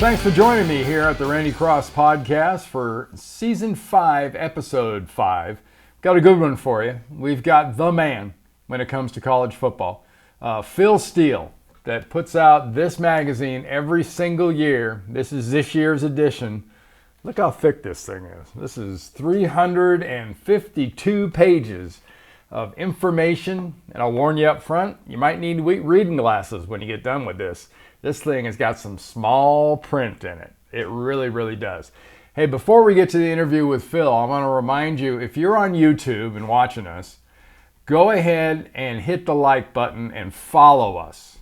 Thanks for joining me here at the Randy Cross Podcast for Season 5, Episode 5. Got a good one for you. We've got the man when it comes to college football, Phil Steele, that puts out this magazine every single year. This is this year's edition. Look how thick this thing is. This is 352 pages of information, and I'll warn you up front, you might need reading glasses when you get done with this. This thing has got some small print in it. It really, really does. Hey, before we get to the interview with Phil, I want to remind you, if you're on YouTube and watching us, go ahead and hit the like button and follow us.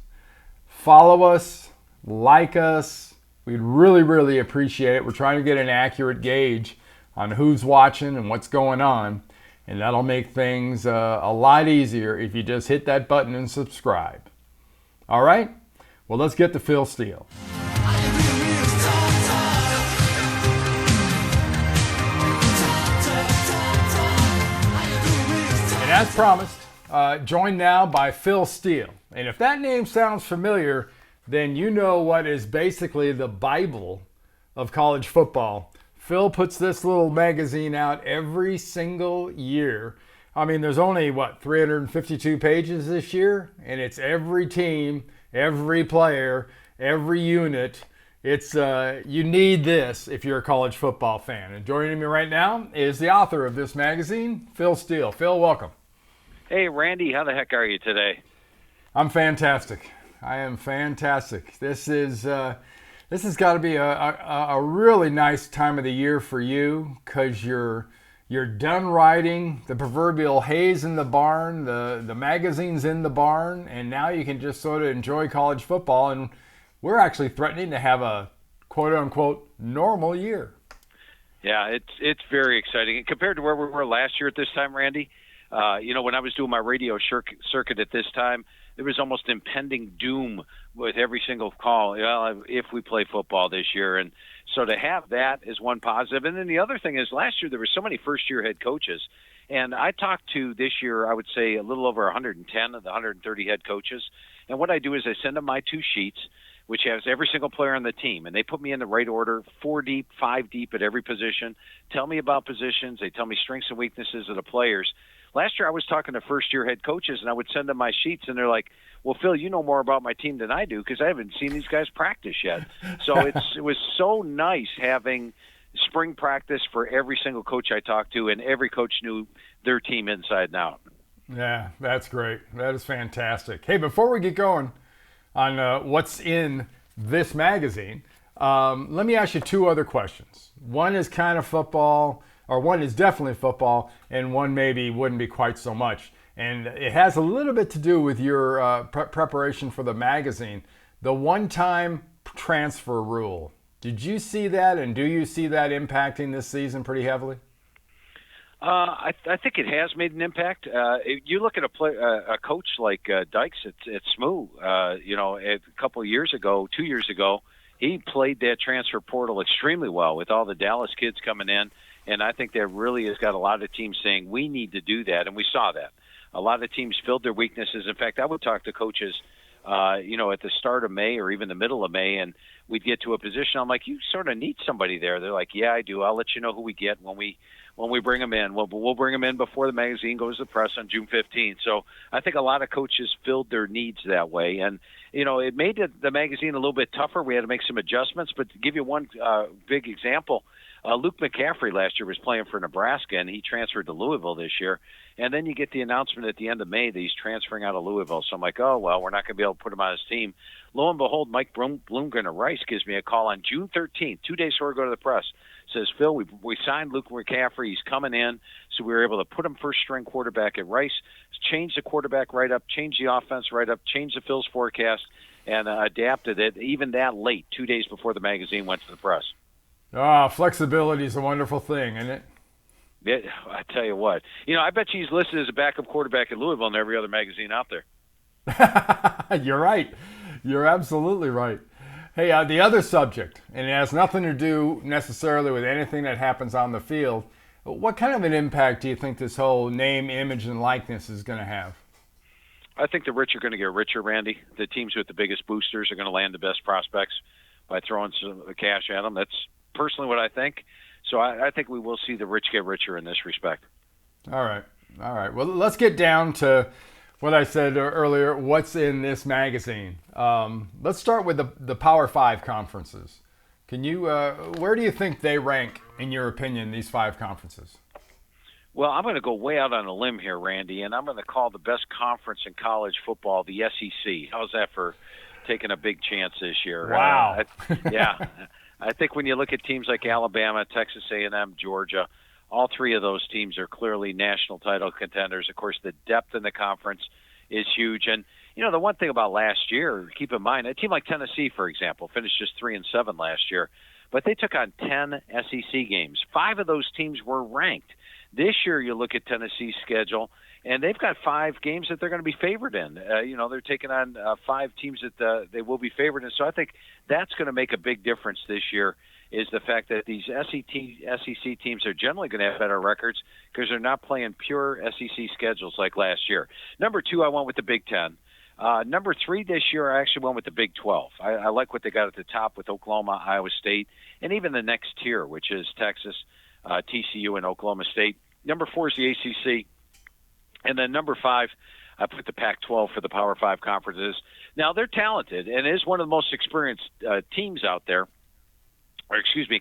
Follow us, like us. We'd really, really appreciate it. We're trying to get an accurate gauge on who's watching and what's going on, and that'll make things a lot easier if you just hit that button and subscribe. All right? Well, let's get to Phil Steele. And as promised, joined now by Phil Steele. And if that name sounds familiar, then you know what is basically the Bible of college football. Phil puts this little magazine out every single year. I mean, there's only, 352 pages this year? And it's every team, every player, every unit. It's you need this if you're a college football fan. And joining me right now is the author of this magazine, Phil Steele. Phil, welcome. Hey, Randy, how the heck are you today? I'm fantastic. I am fantastic. This has got to be a really nice time of the year for you because you're done writing, the proverbial hay's in the barn, the magazine's in the barn, and now you can just sort of enjoy college football. And we're actually threatening to have a quote-unquote normal year. Yeah, it's very exciting. Compared to where we were last year at this time, Randy, when I was doing my radio circuit at this time, there was almost impending doom with every single call, if we play football this year. And so to have that is one positive. And then the other thing is last year there were so many first-year head coaches. And I talked to this year, I would say, a little over 110 of the 130 head coaches. And what I do is I send them my 2 sheets, which has every single player on the team. And they put me in the right order, 4 deep, 5 deep at every position, tell me about positions. They tell me strengths and weaknesses of the players. Last year I was talking to first-year head coaches, and I would send them my sheets, and they're like, well, Phil, you know more about my team than I do because I haven't seen these guys practice yet. So it was so nice having spring practice for every single coach I talked to, and every coach knew their team inside and out. Yeah, that's great. That is fantastic. Hey, before we get going on what's in this magazine, let me ask you 2 other questions. One is kind of football, or one is definitely football, and one maybe wouldn't be quite so much. And it has a little bit to do with your preparation for the magazine. The one-time transfer rule. Did you see that, and do you see that impacting this season pretty heavily? I think it has made an impact. You look at a coach like Dykes at SMU. A couple of years ago, 2 years ago, he played that transfer portal extremely well with all the Dallas kids coming in. And I think that really has got a lot of teams saying we need to do that, and we saw that. A lot of teams filled their weaknesses. In fact, I would talk to coaches, at the start of May or even the middle of May, and we'd get to a position. I'm like, you sort of need somebody there. They're like, yeah, I do. I'll let you know who we get when we bring them in. We'll bring them in before the magazine goes to the press on June 15th. So I think a lot of coaches filled their needs that way, and it made the magazine a little bit tougher. We had to make some adjustments. But to give you one big example. Luke McCaffrey last year was playing for Nebraska, and he transferred to Louisville this year. And then you get the announcement at the end of May that he's transferring out of Louisville. So I'm like, oh, well, we're not going to be able to put him on his team. Lo and behold, Mike Bloomgren of Rice gives me a call on June 13th, 2 days before we go to the press. Says, Phil, we signed Luke McCaffrey. He's coming in. So we were able to put him first-string quarterback at Rice, change the quarterback right up, change the offense right up, change the Phil's forecast, and adapted it even that late, 2 days before the magazine went to the press. Flexibility is a wonderful thing, isn't it? Yeah, I tell you what. I bet you he's listed as a backup quarterback at Louisville in every other magazine out there. You're right. You're absolutely right. Hey, the other subject, and it has nothing to do necessarily with anything that happens on the field, what kind of an impact do you think this whole name, image, and likeness is going to have? I think the rich are going to get richer, Randy. The teams with the biggest boosters are going to land the best prospects. by throwing some cash at them. That's personally what I think. So I think we will see the rich get richer in this respect. All right. Well, let's get down to what I said earlier. What's in this magazine? Let's start with the Power 5 conferences. Can you? Where do you think they rank, in your opinion, these 5 conferences? Well, I'm going to go way out on a limb here, Randy, and I'm going to call the best conference in college football the SEC. How's that for taking a big chance this year? Wow. Yeah. I think when you look at teams like Alabama, Texas A&M, Georgia, all 3 of those teams are clearly national title contenders. Of course, the depth in the conference is huge. And, the one thing about last year, keep in mind, a team like Tennessee, for example, finished just 3-7 last year, but they took on 10 SEC games. 5 of those teams were ranked. This year, you look at Tennessee's schedule, and they've got 5 games that they're going to be favored in. They're taking on 5 teams that they will be favored in. So I think that's going to make a big difference this year, is the fact that these SEC teams are generally going to have better records because they're not playing pure SEC schedules like last year. Number 2, I went with the Big Ten. Number 3 this year, I actually went with the Big 12. I like what they got at the top with Oklahoma, Iowa State, and even the next tier, which is Texas, TCU, and Oklahoma State. Number 4 is the ACC. And then number 5, I put the Pac-12 for the Power 5 conferences. Now, they're talented, and it is one of the most experienced teams out there,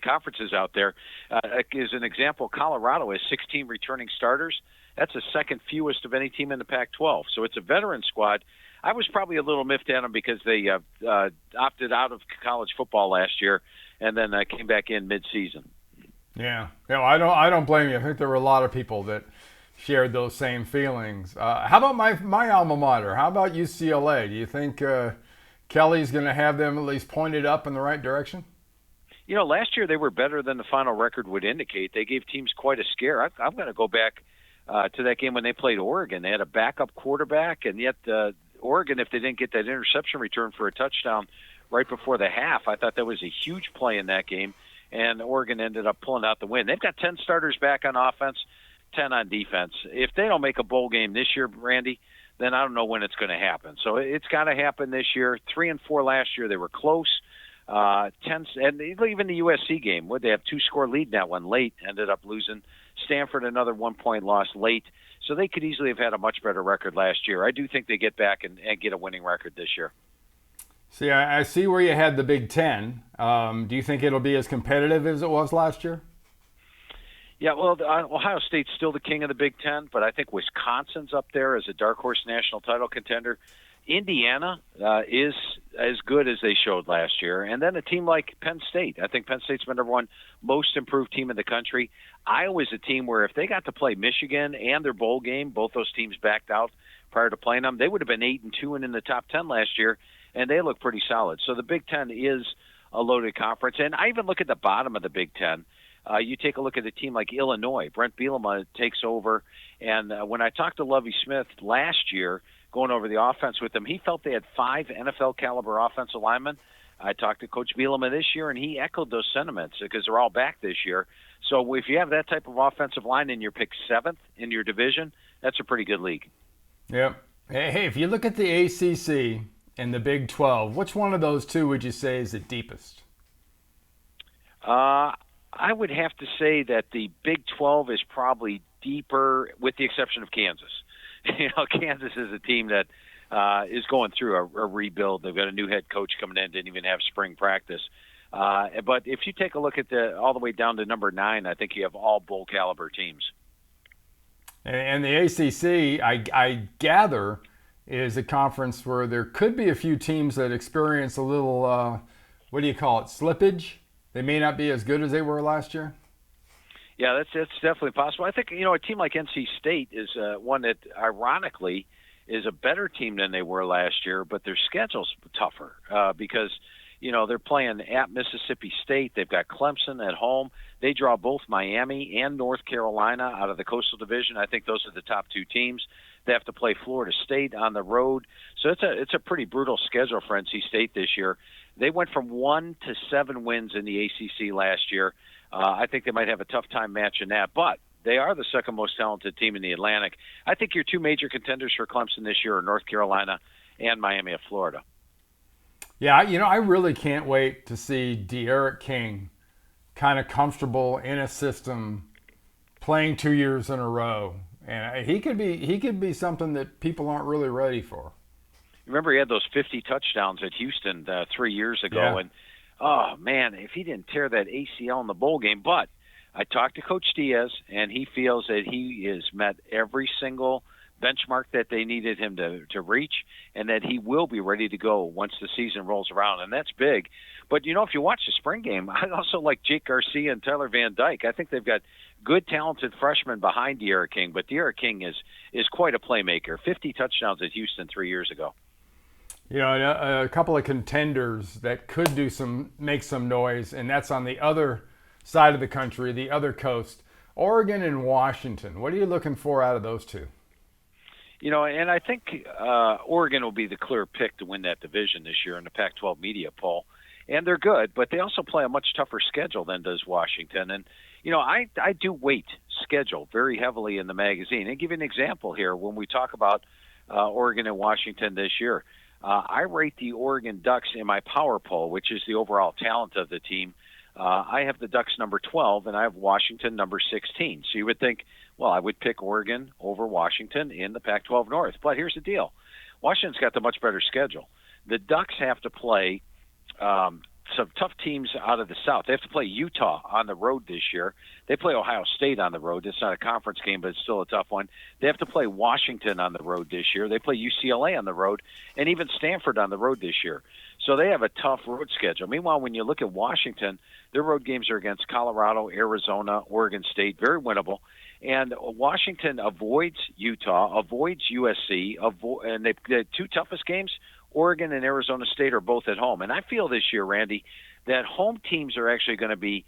conferences out there. As an example, Colorado has 16 returning starters. That's the second fewest of any team in the Pac-12. So it's a veteran squad. I was probably a little miffed at them because they opted out of college football last year and then came back in mid-season. Yeah. I don't blame you. I think there were a lot of people that shared those same feelings. How about my alma mater? How about UCLA? Do you think Kelly's going to have them at least pointed up in the right direction? Last year they were better than the final record would indicate. They gave teams quite a scare. I'm going to go back to that game when they played Oregon. They had a backup quarterback, and yet Oregon, if they didn't get that interception return for a touchdown right before the half, I thought that was a huge play in that game, and Oregon ended up pulling out the win. They've got 10 starters back on offense, 10 on defense. If they don't make a bowl game this year, Randy, then I don't know when it's going to happen. So it's got to happen this year. 3-4 last year, they were close. 10, and even the USC game, would they have 2-score lead in that one late, ended up losing. Stanford, another 1-point loss late. So they could easily have had a much better record last year. I do think they get back and get a winning record this year. See, I see where you had the Big Ten. Do you think it'll be as competitive as it was last year? Yeah, well, Ohio State's still the king of the Big Ten, but I think Wisconsin's up there as a dark horse national title contender. Indiana is as good as they showed last year. And then a team like Penn State. I think Penn State's been number 1 most improved team in the country. Iowa's a team where if they got to play Michigan and their bowl game, both those teams backed out prior to playing them, they would have been 8-2 and in the top 10 last year, and they look pretty solid. So the Big Ten is a loaded conference. And I even look at the bottom of the Big Ten. You take a look at a team like Illinois. Brent Bielema takes over. And when I talked to Lovie Smith last year, going over the offense with them, he felt they had 5 NFL-caliber offensive linemen. I talked to Coach Bielema this year, and he echoed those sentiments because they're all back this year. So if you have that type of offensive line and you're picked 7th in your division, that's a pretty good league. Yep. Hey, if you look at the ACC and the Big 12, which one of those two would you say is the deepest? I would have to say that the Big 12 is probably deeper, with the exception of Kansas. Kansas is a team that is going through a rebuild. They've got a new head coach coming in, didn't even have spring practice. But if you take a look at all the way down to number 9, I think you have all bowl caliber teams. And the ACC, I gather, is a conference where there could be a few teams that experience a little, slippage? They may not be as good as they were last year? Yeah, that's definitely possible. I think, a team like NC State is one that, ironically, is a better team than they were last year, but their schedule's tougher because, they're playing at Mississippi State. They've got Clemson at home. They draw both Miami and North Carolina out of the Coastal Division. I think those are the top 2 teams. They have to play Florida State on the road. So it's a pretty brutal schedule for NC State this year. They went from 1 to 7 wins in the ACC last year. I think they might have a tough time matching that, but they are the second most talented team in the Atlantic. I think your 2 major contenders for Clemson this year are North Carolina and Miami of Florida. Yeah, I really can't wait to see De'Aaron King kind of comfortable in a system playing 2 years in a row. And he could be something that people aren't really ready for. Remember, he had those 50 touchdowns at Houston 3 years ago, Yeah. and oh man, if he didn't tear that ACL in the bowl game. But I talked to Coach Diaz, and he feels that he has met every single benchmark that they needed him to reach, and that he will be ready to go once the season rolls around, and that's big. But if you watch the spring game, I also like Jake Garcia and Tyler Van Dyke. I think they've got good, talented freshmen behind De'Aaron King, but De'Aaron King is quite a playmaker. 50 touchdowns at Houston 3 years ago. A couple of contenders that could make some noise, and that's on the other side of the country, the other coast, Oregon and Washington. What are you looking for out of those two? And I think Oregon will be the clear pick to win that division this year in the Pac-12 media poll. And they're good, but they also play a much tougher schedule than does Washington. And, I do weight schedule very heavily in the magazine. And give you an example here when we talk about Oregon and Washington this year. I rate the Oregon Ducks in my power poll, which is the overall talent of the team. I have the Ducks number 12, and I have Washington number 16. So you would think, well, I would pick Oregon over Washington in the Pac-12 North. But here's the deal. Washington's got the much better schedule. The Ducks have to play some tough teams out of the South. They have to play Utah on the road this year. They play Ohio State on the road. It's not a conference game, but it's still a tough one. They have to play Washington on the road this year. They play UCLA on the road, and even Stanford on the road this year. So they have a tough road schedule. Meanwhile, when you look at Washington, their road games are against Colorado, Arizona, Oregon State, very winnable. And Washington avoids Utah, avoids USC, and the two toughest games, Oregon and Arizona State, are both at home. And I feel this year, Randy, that home teams are actually going to be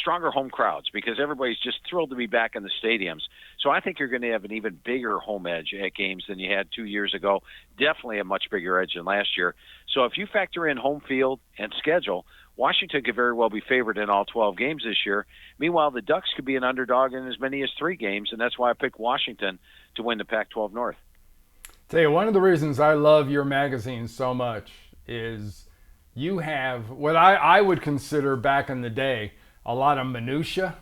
stronger home crowds because everybody's just thrilled to be back in the stadiums. So I think you're going to have an even bigger home edge at games than you had 2 years ago. Definitely a much bigger edge than last year. So if you factor in home field and schedule, Washington could very well be favored in all 12 games this year. Meanwhile, the Ducks could be an underdog in as many as 3 games, and that's why I picked Washington to win the Pac-12 North. Tell you, one of the reasons I love your magazine so much is you have what I would consider back in the day a lot of minutia.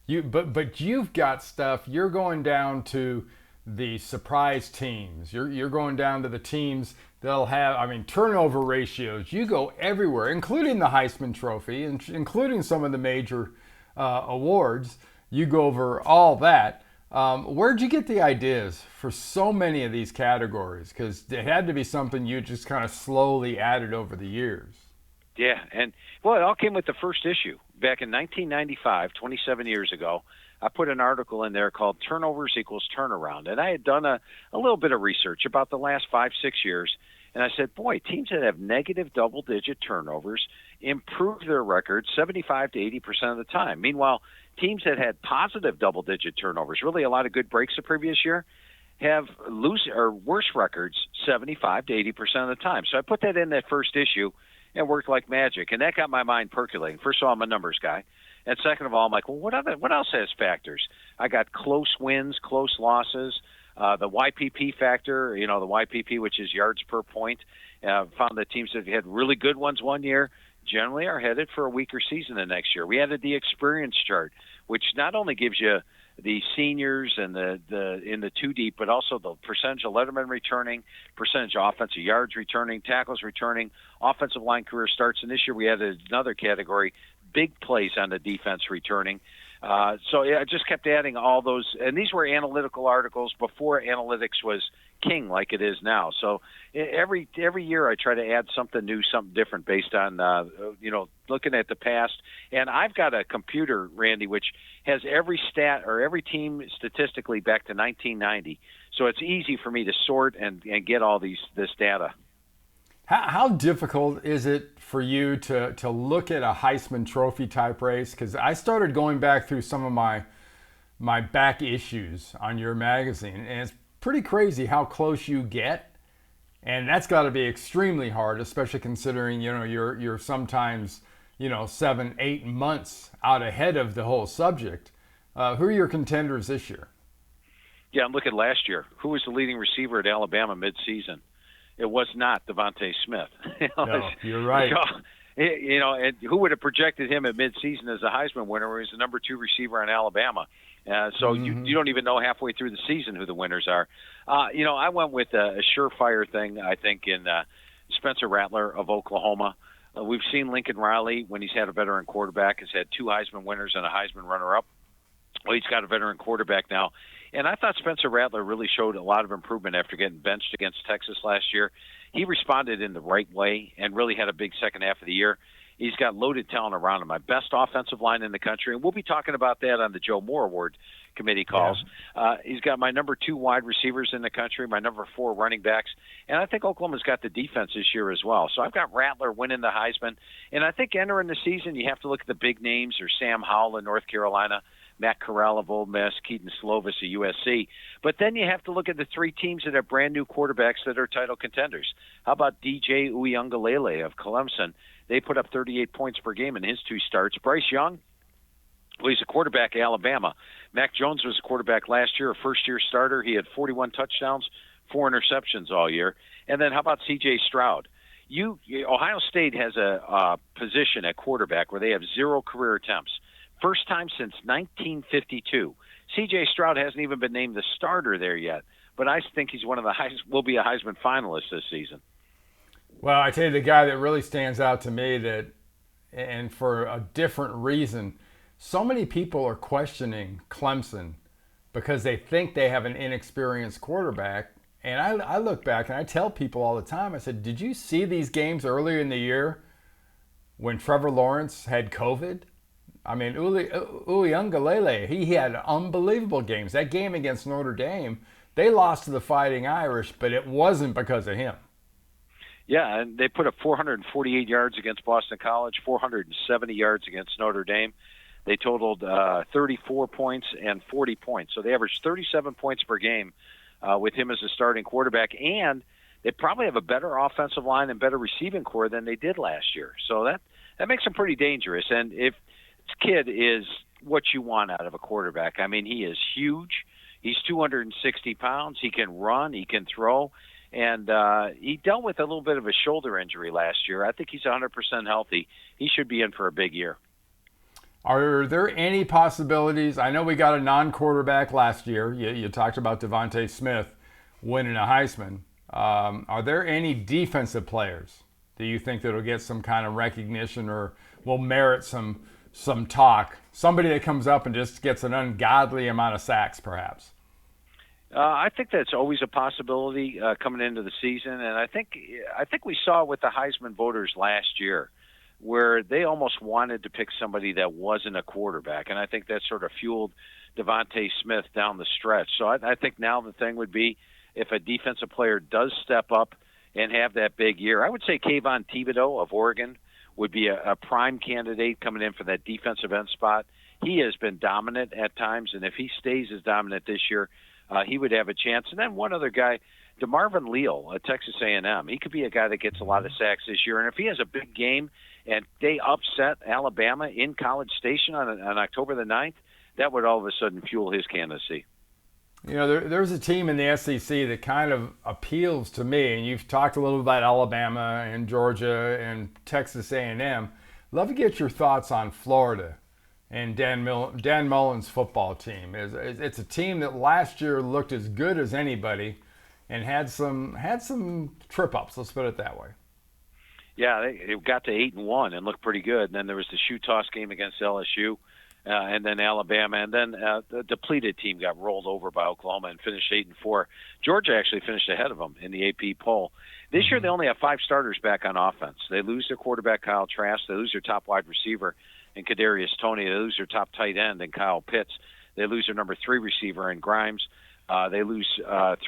But you've got stuff. You're going down to the surprise teams. You're going down to the teams that'll have turnover ratios. You go everywhere, including the Heisman Trophy, and including some of the major awards. You go over all that. Where'd you get the ideas for so many of these categories? Because it had to be something you just kind of slowly added over the years. Yeah, and well, it all came with the first issue. Back in 1995, 27 years ago, I put an article in there called Turnovers Equals Turnaround. And I had done a little bit of research about the last 5-6 years. And I said, boy, teams that have negative double-digit turnovers improve their record 75 to 80% of the time. Meanwhile, teams that had positive double-digit turnovers, really a lot of good breaks the previous year, have worse records 75 to 80% of the time. So I put that in that first issue and worked like magic. And that got my mind percolating. First of all, I'm a numbers guy. And second of all, I'm like, well, what else has factors? I got close wins, close losses, the YPP factor, the YPP, which is yards per point. Found that teams that had really good ones one year generally are headed for a weaker season the next year. We added the experience chart, which not only gives you the seniors and the in the two deep, but also the percentage of lettermen returning, percentage of offensive yards returning, tackles returning, offensive line career starts. And this year we added another category, big plays on the defense returning. So I just kept adding all those, and these were analytical articles before analytics was king like it is now. So every year I try to add something new, something different based on looking at the past. And I've got a computer, Randy, which has every stat or every team statistically back to 1990. So it's easy for me to sort and get all this data. How difficult is it for you to look at a Heisman Trophy type race? Because I started going back through some of my back issues on your magazine, and it's pretty crazy how close you get, and that's got to be extremely hard, especially considering you're sometimes 7-8 months out ahead of the whole subject. Who are your contenders this year? Yeah, I'm looking last year. Who was the leading receiver at Alabama midseason? it was not Devontae Smith. No, you're right. And who would have projected him at midseason as a Heisman winner when he was the number 2 receiver in Alabama? So you don't even know halfway through the season who the winners are. I went with a surefire thing, I think, in Spencer Rattler of Oklahoma. We've seen Lincoln Riley, when he's had a veteran quarterback, has had 2 Heisman winners and a Heisman runner-up. Well, he's got a veteran quarterback now. And I thought Spencer Rattler really showed a lot of improvement after getting benched against Texas last year. He responded in the right way and really had a big second half of the year. He's got loaded talent around him. My best offensive line in the country, and we'll be talking about that on the Joe Moore Award Committee calls. Yeah. He's got my number 2 wide receivers in the country, my number 4 running backs, and I think Oklahoma's got the defense this year as well. So I've got Rattler winning the Heisman, and I think entering the season you have to look at the big names, or Sam Howell in North Carolina, Matt Corral of Ole Miss, Keaton Slovis of USC. But then you have to look at the 3 teams that have brand new quarterbacks that are title contenders. How about DJ Younggalelei of Clemson? They put up 38 points per game in his 2 starts. Bryce Young, well, he's a quarterback at Alabama. Mac Jones was a quarterback last year, a first-year starter. He had 41 touchdowns, 4 interceptions all year. And then how about C.J. Stroud? Ohio State has a position at quarterback where they have 0 career attempts. First time since 1952. C.J. Stroud hasn't even been named the starter there yet, but I think he's one of the will be a Heisman finalist this season. Well, I tell you, the guy that really stands out to me, and for a different reason, so many people are questioning Clemson because they think they have an inexperienced quarterback. And I look back and I tell people all the time, I said, did you see these games earlier in the year when Trevor Lawrence had COVID? I mean, Younggalelei, he had unbelievable games. That game against Notre Dame, they lost to the Fighting Irish, but it wasn't because of him. Yeah, and they put up 448 yards against Boston College, 470 yards against Notre Dame. They totaled 34 points and 40 points. So they averaged 37 points per game with him as a starting quarterback. And they probably have a better offensive line and better receiving core than they did last year. So that makes them pretty dangerous. And if this kid is what you want out of a quarterback, I mean, he is huge. He's 260 pounds. He can run. He can throw. And he dealt with a little bit of a shoulder injury last year. I think he's 100% healthy. He should be in for a big year. Are there any possibilities? I know we got a non-quarterback last year. You talked about Devontae Smith winning a Heisman. Are there any defensive players that you think that will get some kind of recognition or will merit some talk? Somebody that comes up and just gets an ungodly amount of sacks, perhaps. I think that's always a possibility coming into the season, and I think we saw with the Heisman voters last year, where they almost wanted to pick somebody that wasn't a quarterback, and I think that sort of fueled Devontae Smith down the stretch. So I think now the thing would be if a defensive player does step up and have that big year. I would say Kayvon Thibodeau of Oregon would be a prime candidate coming in for that defensive end spot. He has been dominant at times, and if he stays as dominant this year, he would have a chance. And then one other guy, DeMarvin Leal at Texas A&M. He could be a guy that gets a lot of sacks this year. And if he has a big game and they upset Alabama in College Station on October the 9th, that would all of a sudden fuel his candidacy. You know, there's a team in the SEC that kind of appeals to me, and you've talked a little about Alabama and Georgia and Texas A&M. Love to get your thoughts on Florida and Dan Mullen's football team. It's a team that last year looked as good as anybody and had some trip-ups, let's put it that way. Yeah, they got to 8-1 and looked pretty good. And then there was the shoe toss game against LSU, and then Alabama, and then the depleted team got rolled over by Oklahoma and finished 8-4. Georgia actually finished ahead of them in the AP poll. This year they only have 5 starters back on offense. They lose their quarterback, Kyle Trask. They lose their top wide receiver, and Kadarius Toney. They lose their top tight end, and Kyle Pitts. They lose their number 3 receiver, and Grimes. They lose 2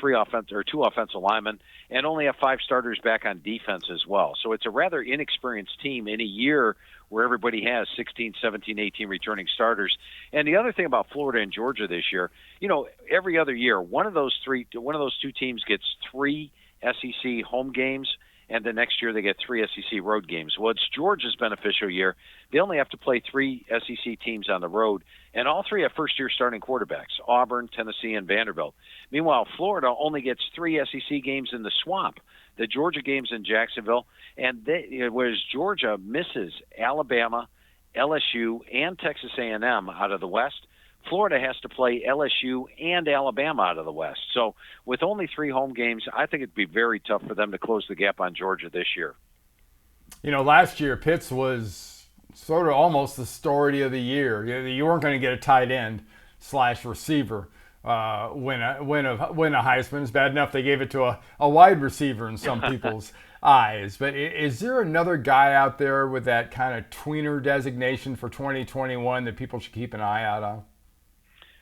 offensive linemen, and only have 5 starters back on defense as well. So it's a rather inexperienced team in a year where everybody has 16, 17, 18 returning starters. And the other thing about Florida and Georgia this year, you know, every other year, one of those 2 teams gets 3 SEC home games, and the next year they get 3 SEC road games. Well, it's Georgia's beneficial year. They only have to play 3 SEC teams on the road, and all 3 have first-year starting quarterbacks, Auburn, Tennessee, and Vanderbilt. Meanwhile, Florida only gets 3 SEC games in the swamp, the Georgia games in Jacksonville, and whereas Georgia misses Alabama, LSU, and Texas A&M out of the West, Florida has to play LSU and Alabama out of the West. So with only 3 home games, I think it'd be very tough for them to close the gap on Georgia this year. You know, last year Pitts was sort of almost the story of the year. You weren't going to get a tight end / receiver win a Heisman. It's bad enough they gave it to a wide receiver in some people's eyes. But is there another guy out there with that kind of tweener designation for 2021 that people should keep an eye out on?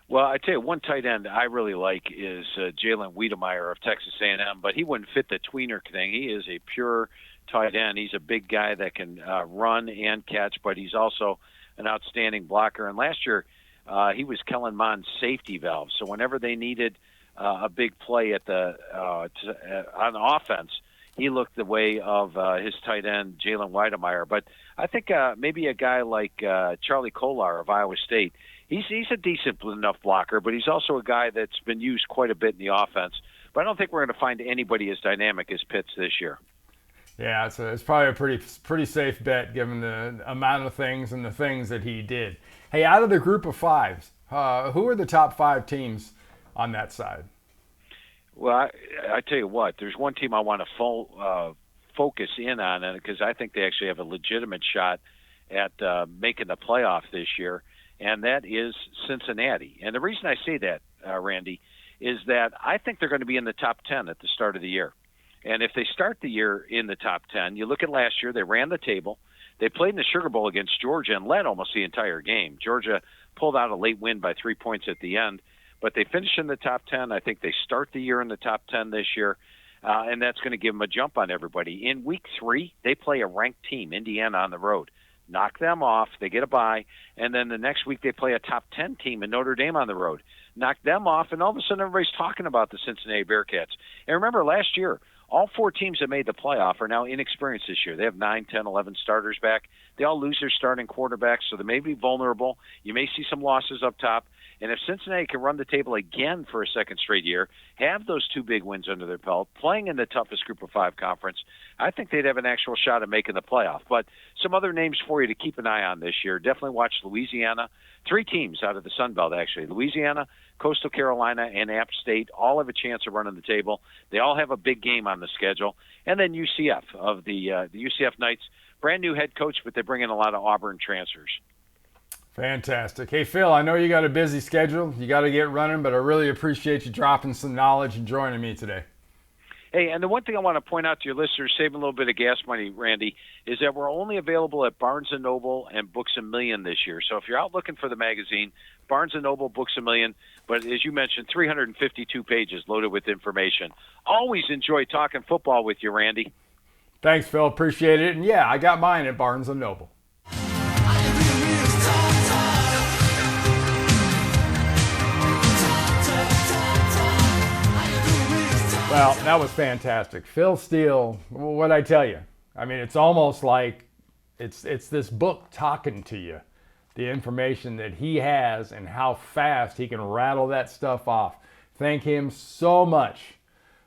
Well, I tell you, one tight end I really like is Jalen Wiedemeyer of Texas A&M, but he wouldn't fit the tweener thing. He is a pure tight end. He's a big guy that can run and catch, but he's also an outstanding blocker. And last year, he was Kellen Mond's safety valve. So whenever they needed a big play at on offense, he looked the way of his tight end, Jalen Wiedemeyer. But I think maybe a guy like Charlie Kolar of Iowa State, he's a decent enough blocker, but he's also a guy that's been used quite a bit in the offense. But I don't think we're going to find anybody as dynamic as Pitts this year. Yeah, it's probably a pretty safe bet given the amount of things and the things that he did. Hey, out of the group of 5s, who are the top 5 teams on that side? Well, I tell you what, there's one team I want to focus in on because I think they actually have a legitimate shot at making the playoff this year, and that is Cincinnati. And the reason I say that, Randy, is that I think they're going to be in the top 10 at the start of the year. And if they start the year in the top 10, you look at last year, they ran the table. They played in the Sugar Bowl against Georgia and led almost the entire game. Georgia pulled out a late win by 3 points at the end, but they finished in the top 10. I think they start the year in the top 10 this year, and that's going to give them a jump on everybody. In week 3, they play a ranked team, Indiana, on the road. Knock them off, they get a bye, and then the next week they play a top 10 team in Notre Dame on the road. Knock them off, and all of a sudden everybody's talking about the Cincinnati Bearcats. And remember, last year, all 4 teams that made the playoff are now inexperienced this year. They have 9, 10, 11 starters back. They all lose their starting quarterbacks, so they may be vulnerable. You may see some losses up top. And if Cincinnati can run the table again for a second straight year, have those 2 big wins under their belt, playing in the toughest group of 5 conference, I think they'd have an actual shot at making the playoff. But some other names for you to keep an eye on this year. Definitely watch Louisiana. 3 teams out of the Sun Belt, actually. Louisiana, Coastal Carolina, and App State all have a chance of running the table. They all have a big game on the schedule. And then UCF of the UCF Knights, brand new head coach, but they bring in a lot of Auburn transfers. Fantastic. Hey, Phil, I know you got a busy schedule. You got to get running, but I really appreciate you dropping some knowledge and joining me today. Hey, and the one thing I want to point out to your listeners, saving a little bit of gas money, Randy, is that we're only available at Barnes & Noble and Books A Million this year. So if you're out looking for the magazine, Barnes & Noble, Books A Million, but as you mentioned, 352 pages loaded with information. Always enjoy talking football with you, Randy. Thanks, Phil. Appreciate it. And yeah, I got mine at Barnes & Noble. Well, that was fantastic. Phil Steele, what'd I tell you? I mean, it's almost like it's this book talking to you. The information that he has and how fast he can rattle that stuff off. Thank him so much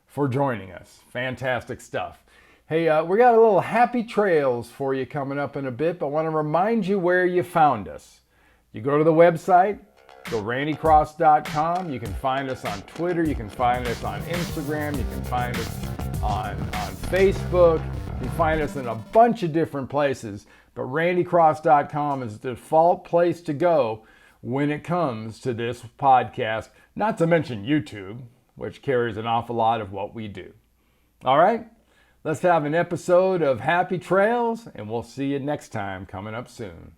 for joining us. Fantastic stuff. Hey, we got a little happy trails for you coming up in a bit, but I want to remind you where you found us. You go to the website, go randycross.com. You can find us on Twitter. You can find us on Instagram. You can find us on Facebook. You can find us in a bunch of different places. But randycross.com is the default place to go when it comes to this podcast. Not to mention YouTube, which carries an awful lot of what we do. All right, let's have an episode of Happy Trails, and we'll see you next time coming up soon.